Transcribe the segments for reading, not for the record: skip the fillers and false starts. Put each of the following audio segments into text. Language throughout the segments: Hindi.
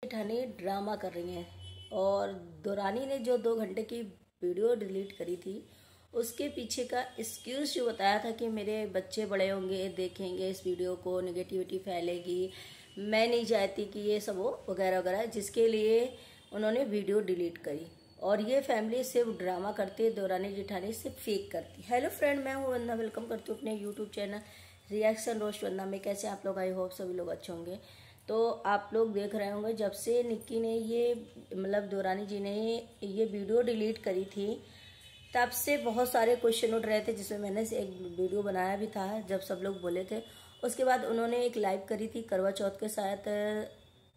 जेठानी ड्रामा कर रही हैं और दुरानी ने जो 2 घंटे की वीडियो डिलीट करी थी उसके पीछे का एक्सक्यूज जो बताया था कि मेरे बच्चे बड़े होंगे, देखेंगे इस वीडियो को, नेगेटिविटी फैलेगी, मैं नहीं चाहती कि ये सब हो वगैरह वगैरह, जिसके लिए उन्होंने वीडियो डिलीट करी। और ये फैमिली सिर्फ ड्रामा करती है, दुरानी जेठानी सिर्फ फेक करती है। हेलो फ्रेंड, मैं हूँ वंदना, वेलकम करती हूँ अपने यूट्यूब चैनल रिएक्शन रोस्ट वंदना में। कैसे आप लोग? आई होप सभी लोग अच्छे होंगे। तो आप लोग देख रहे होंगे जब से निक्की ने ये दुरानी जी ने ये वीडियो डिलीट करी थी तब से बहुत सारे क्वेश्चन उठ रहे थे, जिसमें मैंने एक वीडियो बनाया भी था जब सब लोग बोले थे। उसके बाद उन्होंने एक लाइव करी थी करवा चौथ के साथ,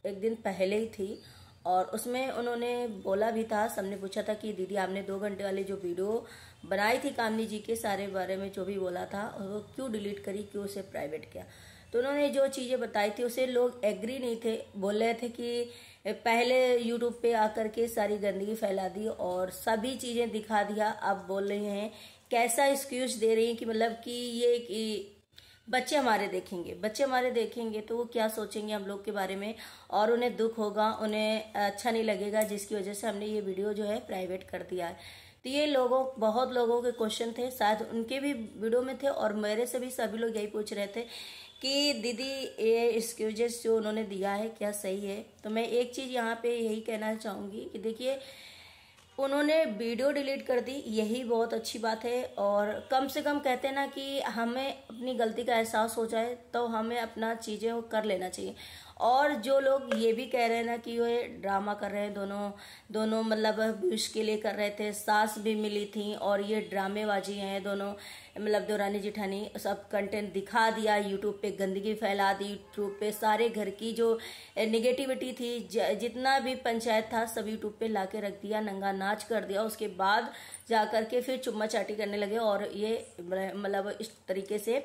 एक दिन पहले ही थी, और उसमें उन्होंने बोला भी था, सबने पूछा था कि दीदी आपने 2 घंटे वाली जो वीडियो बनाई थी कामनी जी के सारे बारे में जो भी बोला था वो क्यों डिलीट करी, क्यों उसे प्राइवेट किया। तो उन्होंने जो चीजें बताई थी उसे लोग एग्री नहीं थे, बोल रहे थे कि पहले यूट्यूब पे आकर के सारी गंदगी फैला दी और सभी चीजें दिखा दिया। अब बोल रही हैं, कैसा एक्सक्यूज दे रही हैं कि कि ये कि बच्चे हमारे देखेंगे तो वो क्या सोचेंगे हम लोग के बारे में, और उन्हें दुख होगा, उन्हें अच्छा नहीं लगेगा, जिसकी वजह से हमने ये वीडियो जो है प्राइवेट कर दिया है। तो ये बहुत लोगों के क्वेश्चन थे, शायद उनके भी वीडियो में थे और मेरे से भी सभी लोग यही पूछ रहे थे कि दीदी ये एक्सक्यूजेस जो उन्होंने दिया है क्या सही है। तो मैं एक चीज यहाँ पे यही कहना चाहूंगी कि देखिए, उन्होंने वीडियो डिलीट कर दी, यही बहुत अच्छी बात है। और कम से कम कहते हैं ना कि हमें अपनी गलती का एहसास हो जाए तो हमें अपना चीजें कर लेना चाहिए। और जो लोग ये भी कह रहे हैं ना कि ये ड्रामा कर रहे हैं, दोनों व्यूज के लिए कर रहे थे, सास भी मिली थी और ये ड्रामेबाजी हैं दोनों, दुरानी जेठानी सब कंटेंट दिखा दिया, यूट्यूब पे गंदगी फैला दी, यूट्यूब पे सारे घर की जो निगेटिविटी थी, जितना भी पंचायत था सब यूट्यूब पे लाके रख दिया, नंगा नाच कर दिया। उसके बाद जाकर के फिर चुम्मा चाटी करने लगे और ये इस तरीके से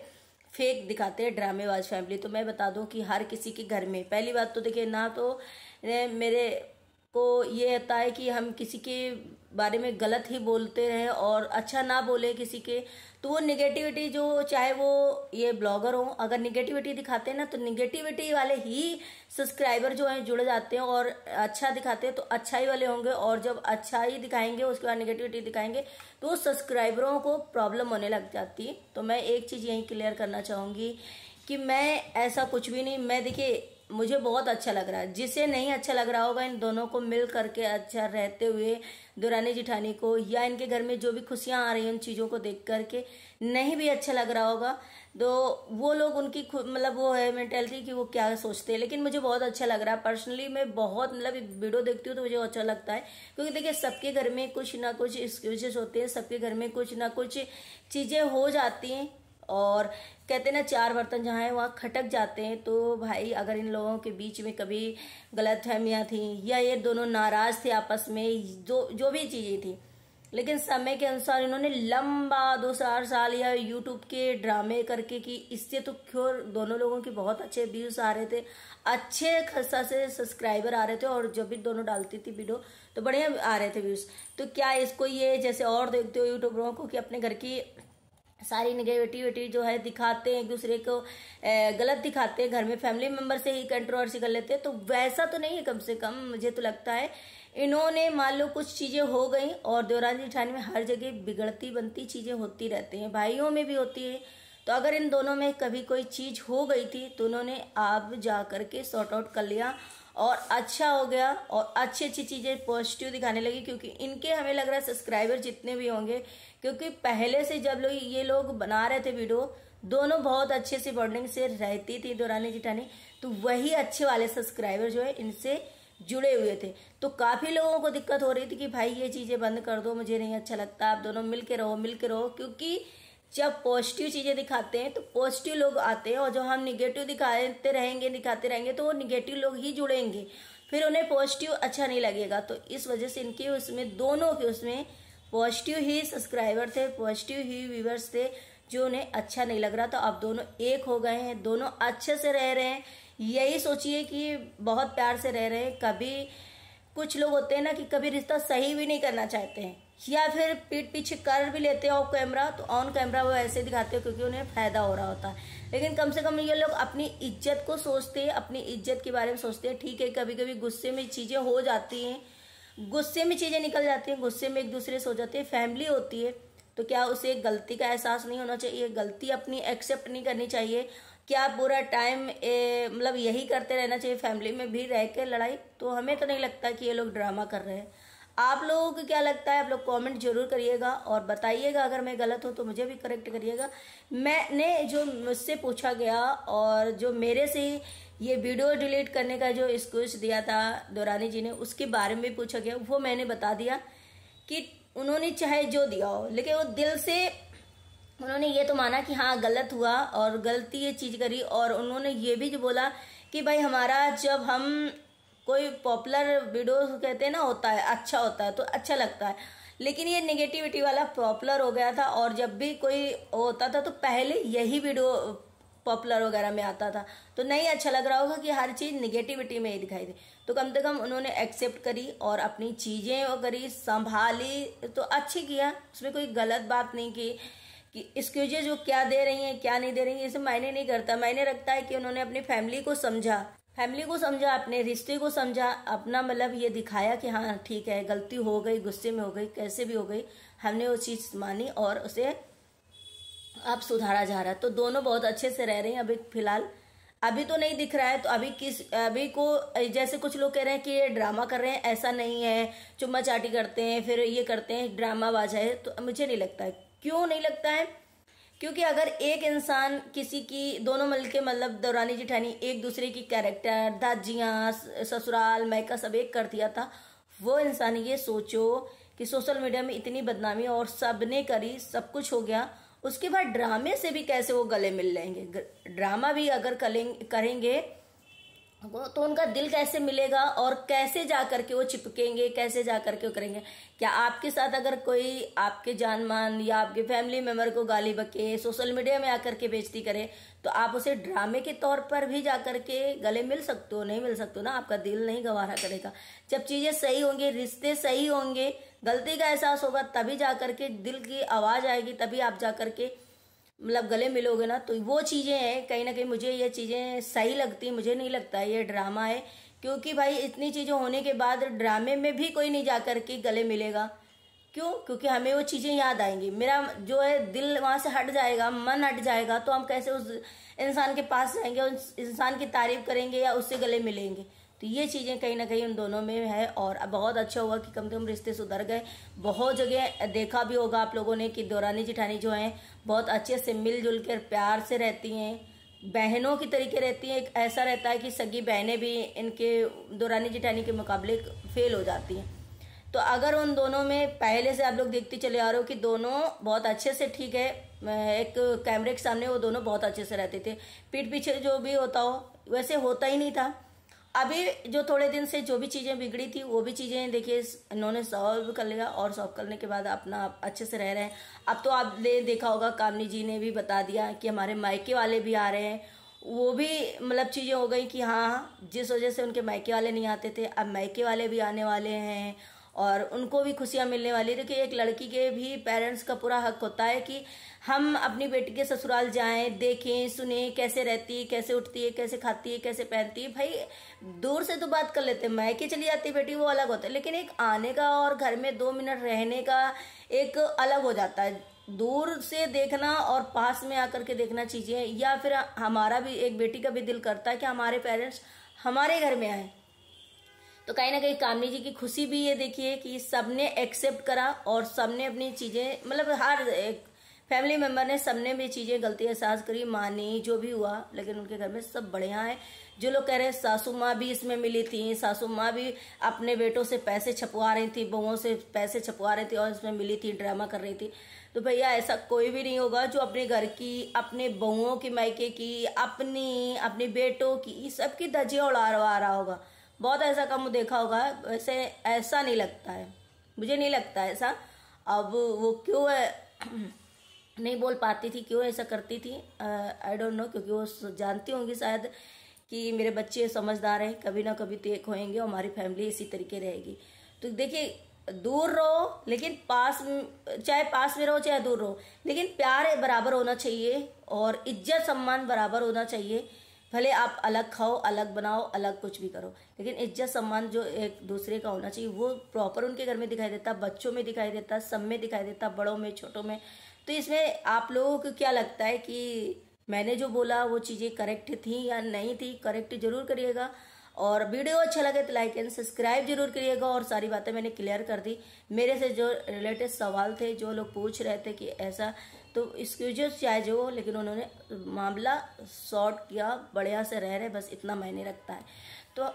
फेक दिखाते हैं ड्रामेबाज फैमिली। तो मैं बता दूं कि हर किसी के घर में, पहली बात तो देखिए ना, तो मेरे को ये होता है कि हम किसी के बारे में गलत ही बोलते रहे और अच्छा ना बोले किसी के, तो वो निगेटिविटी जो, चाहे वो ये ब्लॉगर हो, अगर निगेटिविटी दिखाते हैं ना तो निगेटिविटी वाले ही सब्सक्राइबर जो है जुड़ जाते हैं, और अच्छा दिखाते हैं तो अच्छाई वाले होंगे, और जब अच्छाई दिखाएंगे उसके बाद निगेटिविटी दिखाएंगे तो सब्सक्राइबरों को प्रॉब्लम होने लग जाती है। तो मैं एक चीज यही क्लियर करना चाहूंगी कि मैं ऐसा कुछ भी नहीं, मैं देखिए मुझे बहुत अच्छा लग रहा है, जिसे नहीं अच्छा लग रहा होगा इन दोनों को मिल करके अच्छा रहते हुए, दुरानी जेठानी को या इनके घर में जो भी खुशियां आ रही हैं उन चीजों को देख करके नहीं भी अच्छा लग रहा होगा, तो वो लोग उनकी वो है मेंटेलिटी कि वो क्या सोचते हैं। लेकिन मुझे बहुत अच्छा लग रहा है पर्सनली, मैं बहुत वीडियो देखती हूँ तो मुझे अच्छा लगता है, क्योंकि देखिए सबके घर में कुछ ना कुछ एक्सक्यूजेस होते हैं, सबके घर में कुछ ना कुछ चीजें हो जाती हैं, और कहते हैं ना 4 बर्तन जहाँ है वहाँ खटक जाते हैं। तो भाई अगर इन लोगों के बीच में कभी गलतफहमियां थी या ये दोनों नाराज थे आपस में, जो भी चीजें थी, लेकिन समय के अनुसार इन्होंने लंबा 2-4 साल या यूट्यूब के ड्रामे करके कि इससे तो क्यों दोनों लोगों के बहुत अच्छे व्यूज आ रहे थे, अच्छे खासा से सब्सक्राइबर आ रहे थे, और जब भी दोनों डालती थी वीडियो तो बढ़िया आ रहे थे व्यूज। तो क्या इसको ये जैसे और देखते हो यूट्यूबरों को कि अपने घर की सारी निगेटिविटी जो है दिखाते हैं, एक दूसरे को गलत दिखाते हैं, घर में फैमिली मेंबर से ही कंट्रोवर्सी कर लेते हैं, तो वैसा तो नहीं है। कम से कम मुझे तो लगता है इन्होंने, मान लो कुछ चीजें हो गई, और दुरानी जेठानी में हर जगह बिगड़ती बनती चीजें होती रहती हैं, भाइयों में भी होती है। तो अगर इन दोनों में कभी कोई चीज हो गई थी तो उन्होंने आप जा करके सॉर्ट आउट कर लिया और अच्छा हो गया, और अच्छी अच्छी चीजें पॉजिटिव दिखाने लगी, क्योंकि इनके हमें लग रहा है सब्सक्राइबर जितने भी होंगे, क्योंकि पहले से जब ये लोग बना रहे थे वीडियो, दोनों बहुत अच्छे से बॉन्डिंग से रहती थी दुरानी जेठानी, तो वही अच्छे वाले सब्सक्राइबर जो है इनसे जुड़े हुए थे। तो काफी लोगों को दिक्कत हो रही थी कि भाई ये चीजें बंद कर दो, मुझे नहीं अच्छा लगता, आप दोनों मिलके रहो, क्योंकि जब पॉजिटिव चीजें दिखाते हैं तो पॉजिटिव लोग आते हैं, और जो हम निगेटिव दिखाते रहेंगे तो वो निगेटिव लोग ही जुड़ेंगे, फिर उन्हें पॉजिटिव अच्छा नहीं लगेगा। तो इस वजह से इनके उसमें, दोनों के उसमें पॉजिटिव ही सब्सक्राइबर थे, पॉजिटिव ही व्यूवर्स थे, जो उन्हें अच्छा नहीं लग रहा था। अब दोनों एक हो गए हैं, दोनों अच्छे से रह रहे हैं, यही सोचिए कि बहुत प्यार से रह रहे हैं, कभी कुछ लोग होते हैं ना कि कभी रिश्ता सही भी नहीं करना चाहते हैं, या फिर पीठ पीछे कर भी लेते हैं ऑफ कैमरा, तो ऑन कैमरा वो ऐसे दिखाते हैं क्योंकि उन्हें फायदा हो रहा होता है। लेकिन कम से कम ये लोग अपनी इज्जत को सोचते हैं, अपनी इज्जत के बारे में सोचते हैं। ठीक है, कभी कभी गुस्से में चीजें हो जाती हैं, गुस्से में चीजें निकल जाती हैं, गुस्से में एक दूसरे से हो जाती है, फैमिली होती है, तो क्या उसे गलती का एहसास नहीं होना चाहिए, गलती अपनी एक्सेप्ट नहीं करनी चाहिए? क्या पूरा टाइम मतलब यही करते रहना चाहिए, फैमिली में भी रह के लड़ाई? तो हमें तो नहीं लगता कि ये लोग ड्रामा कर रहे हैं। आप लोगों को क्या लगता है? आप लोग कमेंट जरूर करिएगा और बताइएगा, अगर मैं गलत हूँ तो मुझे भी करेक्ट करिएगा। मैंने जो मुझसे पूछा गया और जो मेरे से ये वीडियो डिलीट करने का जो एक्सक्यूज दिया था दुरानी जी ने, उसके बारे में पूछा गया, वो मैंने बता दिया कि उन्होंने चाहे जो दिया हो, लेकिन वो दिल से उन्होंने ये तो माना कि हाँ गलत हुआ और गलती ये चीज करी। और उन्होंने ये भी जो बोला कि भाई हमारा जब हम कोई पॉपुलर वीडियो कहते हैं ना होता है, अच्छा होता है तो अच्छा लगता है, लेकिन ये नेगेटिविटी वाला पॉपुलर हो गया था। और जब भी कोई होता था तो पहले यही वीडियो पॉपुलर वगैरह में आता था, तो नहीं अच्छा लग रहा होगा कि हर चीज निगेटिविटी में ही दिखाई दे। तो कम से कम उन्होंने एक्सेप्ट करी और अपनी चीजें वो करी, संभाली, तो अच्छी किया, उसमें कोई गलत बात नहीं की। कि एक्सक्यूजेज जो क्या दे रही हैं क्या नहीं दे रही हैं इसे मायने नहीं करता, मायने रखता है कि उन्होंने अपनी फैमिली को समझा, अपने रिश्ते को समझा, अपना मतलब ये दिखाया कि हाँ ठीक है गलती हो गई, गुस्से में हो गई, कैसे भी हो गई, हमने वो चीज मानी और उसे अब सुधारा जा रहा है। तो दोनों बहुत अच्छे से रह रहे हैं। अभी फिलहाल अभी तो नहीं दिख रहा है, तो अभी को जैसे कुछ लोग कह रहे हैं कि ये ड्रामा कर रहे हैं, ऐसा नहीं है, चुम्मा चाटी करते हैं फिर ये करते हैं, ड्रामा बाजा है, तो मुझे नहीं लगता है। क्यों नहीं लगता है? क्योंकि अगर एक इंसान किसी की, दोनों मिलके मतलब दौरानी जिठानी एक दूसरे की कैरेक्टर, दाजियाँ, ससुराल, मायका सब एक कर दिया था, वो इंसान ये सोचो कि सोशल मीडिया में इतनी बदनामी और सबने करी, सब कुछ हो गया, उसके बाद ड्रामे से भी कैसे वो गले मिल लेंगे? ड्रामा भी अगर करेंगे तो उनका दिल कैसे मिलेगा और कैसे जा करके वो चिपकेंगे, कैसे जा करके वो करेंगे? क्या आपके साथ अगर कोई आपके जान मान या आपके फैमिली मेंबर को गाली बके, सोशल मीडिया में आकर के बेइज्जती करे, तो आप उसे ड्रामे के तौर पर भी जा करके गले मिल सकते हो? नहीं मिल सकते हो ना, आपका दिल नहीं गवारा करेगा। जब चीजें सही होंगी, रिश्ते सही होंगे, गलती का एहसास होगा, तभी जा करके दिल की आवाज आएगी, तभी आप जा करके मतलब गले मिलोगे ना। तो वो चीजें हैं, कहीं ना कहीं मुझे ये चीजें सही लगती, मुझे नहीं लगता है ये ड्रामा है। क्योंकि भाई इतनी चीजें होने के बाद ड्रामे में भी कोई नहीं जा करके गले मिलेगा। क्यों? क्योंकि हमें वो चीजें याद आएंगी, मेरा जो है दिल वहां से हट जाएगा, मन हट जाएगा, तो हम कैसे उस इंसान के पास जाएंगे, उस इंसान की तारीफ करेंगे या उससे गले मिलेंगे? तो ये चीजें कहीं ना कहीं उन दोनों में है। और अब बहुत अच्छा हुआ कि कम से कम रिश्ते सुधर गए। बहुत जगह देखा भी होगा आप लोगों ने कि दौरानी जिठानी जो है बहुत अच्छे से मिलजुल कर प्यार से रहती हैं, बहनों की तरीके रहती हैं। एक ऐसा रहता है कि सगी बहनें भी इनके दौरानी जिठानी के मुकाबले फेल हो जाती हैं। तो अगर उन दोनों में पहले से आप लोग देखते चले आ रहे हो कि दोनों बहुत अच्छे से, ठीक है, एक कैमरे के सामने वो दोनों बहुत अच्छे से रहते थे, पीठ पीछे जो भी होता हो वैसे होता ही नहीं था। अभी जो थोड़े दिन से जो भी चीजें बिगड़ी थी वो भी चीजें देखिए इन्होंने सॉल्व कर लिया, और सॉल्व करने के बाद अपना अच्छे से रह रहे हैं। अब तो आपने देखा होगा कामनी जी ने भी बता दिया कि हमारे मायके वाले भी आ रहे हैं, वो भी मतलब चीजें हो गई कि हाँ जिस वजह से उनके मायके वाले नहीं आते थे अब मायके वाले भी आने वाले हैं और उनको भी खुशियां मिलने वाली। देखिए एक लड़की के भी पेरेंट्स का पूरा हक होता है कि हम अपनी बेटी के ससुराल जाएं, देखें, सुने कैसे रहती है, कैसे उठती है, कैसे खाती है, कैसे पहनती है। भाई दूर से तो बात कर लेते हैं, मायके चली जाती है बेटी वो अलग होता है, लेकिन एक आने का और घर में 2 मिनट रहने का एक अलग हो जाता है। दूर से देखना और पास में आकर के देखना चीजें, या फिर हमारा भी एक बेटी का भी दिल करता है कि हमारे पेरेंट्स हमारे घर में आए। तो कहीं ना कहीं कामनी जी की खुशी भी ये देखिए कि सबने एक्सेप्ट करा और सबने अपनी चीजें, मतलब हर एक फैमिली मेंबर ने, सबने भी चीजें गलती एहसास करी, मानी, जो भी हुआ, लेकिन उनके घर में सब बढ़िया है। जो लोग कह रहे हैं सासू माँ भी इसमें मिली थी, सासू माँ भी अपने बेटों से पैसे छपवा रही थी, बहुओं से पैसे छपवा रही थी और इसमें मिली थी, ड्रामा कर रही थी, तो भैया ऐसा कोई भी नहीं होगा जो अपने घर की, अपने बहुओं की, मायके की, अपनी बेटों की, सबकी धज्जियां उड़ा रहा होगा। बहुत ऐसा कम देखा होगा, वैसे ऐसा नहीं लगता है, मुझे नहीं लगता ऐसा। अब वो क्यों है नहीं बोल पाती थी, क्यों ऐसा करती थी, आई डोंट नो, क्योंकि वो जानती होंगी शायद कि मेरे बच्चे समझदार हैं, कभी ना कभी तो एक होएंगे और हमारी फैमिली इसी तरीके रहेगी। तो देखिए, दूर रहो लेकिन पास, चाहे पास में रहो चाहे दूर रहो, लेकिन प्यार बराबर होना चाहिए और इज्जत सम्मान बराबर होना चाहिए। भले आप अलग खाओ, अलग बनाओ, अलग कुछ भी करो, लेकिन इज्जत सम्मान जो एक दूसरे का होना चाहिए वो प्रॉपर उनके घर में दिखाई देता, बच्चों में दिखाई देता, सब में दिखाई देता, बड़ों में छोटों में। तो इसमें आप लोगों को क्या लगता है कि मैंने जो बोला वो चीज़ें करेक्ट थी या नहीं थी? करेक्ट जरूर करिएगा। और वीडियो अच्छा लगे तो लाइक एंड सब्सक्राइब जरूर करिएगा। और सारी बातें मैंने क्लियर कर दी। मेरे से जो रिलेटेड सवाल थे, जो लोग पूछ रहे थे कि ऐसा, तो एक्सक्यूजेस चाहे जो हो, लेकिन उन्होंने मामला सॉर्ट किया, बढ़िया से रह रहे, बस इतना मायने रखता है। तो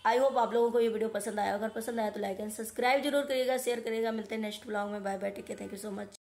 आई होप आप लोगों को ये वीडियो पसंद आया। अगर पसंद आया तो लाइक एंड सब्सक्राइब जरूर करिएगा, शेयर करिएगा। मिलते हैं नेक्स्ट ब्लॉग में। Bye bye, take care, thank you so much.